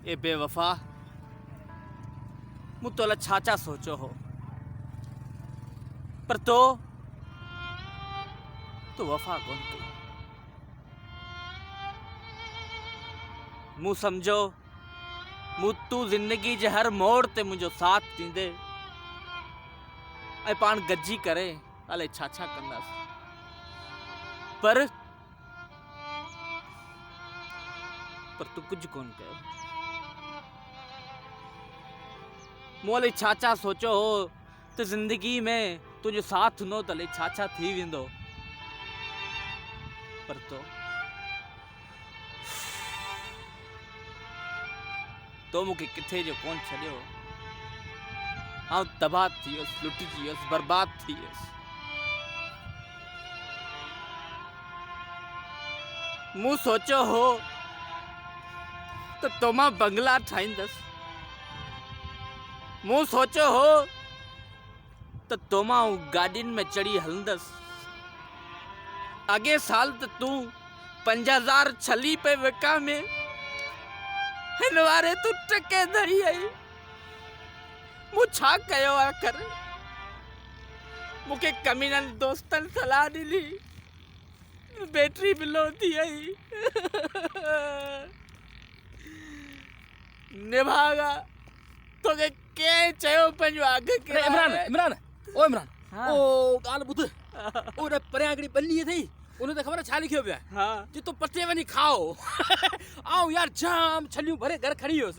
ए बेवफा मु तोला छाचा सोचो हो पर तो वफा कोन कई। मु समझो मु तू जिंदगी जे हर मोड़ ते मुझो साथ दींदे ऐं पाण गजी करे अले छा कंदास पर तू कुछ कोन कयो। मोले छा सोचो हो तो जिंदगी में तुझो साथ नो तले छा थी विंदो पर तो मुके किथे जो कोन छड़ियो। हाँ तबाह थियस लुटी थियस बर्बाद थियस। मु सोचो हो तो तोमा बंगला ठाईंदस। मु सोचो हो तो तोमा गाड़िन में चढ़ी हलंदस। अगे साल तो तू 5000 छली पे विका में हिनवारे तू टके धरी आई। मु छा कयो आखिर मुके कमीनन दोस्तन सलाह दिली बैटरी बिलो थी आई निभागा तो के चयो पंजो आगे के इमरान ओ इमरान हाँ। ओ गाल बुध ओ रे परे आगड़ी बल्ली थई उन्हें तो खबर छा लिखियो पिया हाँ कि तो पत्ते वनी खाओ आओ यार जाम छलियो भरे घर खड़ी होस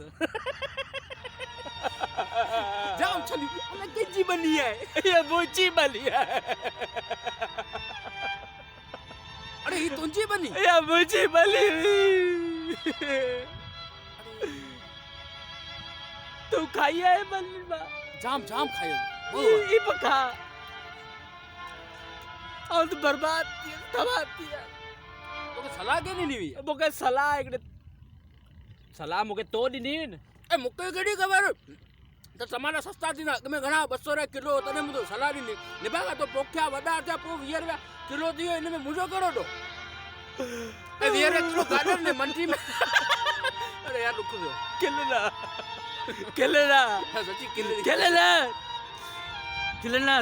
जाम छली अलग गंजी बनी है ये बूची बनी है अरे ये तुंजी बनी ये बूची बनी तू खाई है बनी बा जाम खायो ये पका और तो बर्बाद किया तबाह किया तो सलाह के नहीं हुई मुके सलाह एकड़े सलाह मुके तो दी न ए मुके केडी खबर तो समाना सस्ता थी ना मैं घना 200 किलो तने मुझे सलाह दी निभागा तो पोख्या वडा था पो 20 रुपया किलो दियो इनमें मुझो करो तो ए 20 किलो गार्डन ने मंडी में अरे यार रुक जाओ किलना सच्ची किलना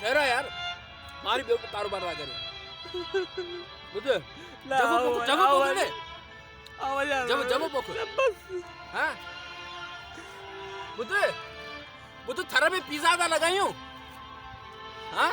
तेरा यार मारी बेव कारोबार ना करो बुझे जब बोले आवाज जब पोख हां बुझे थरा में पिज्जा दा लगायो हां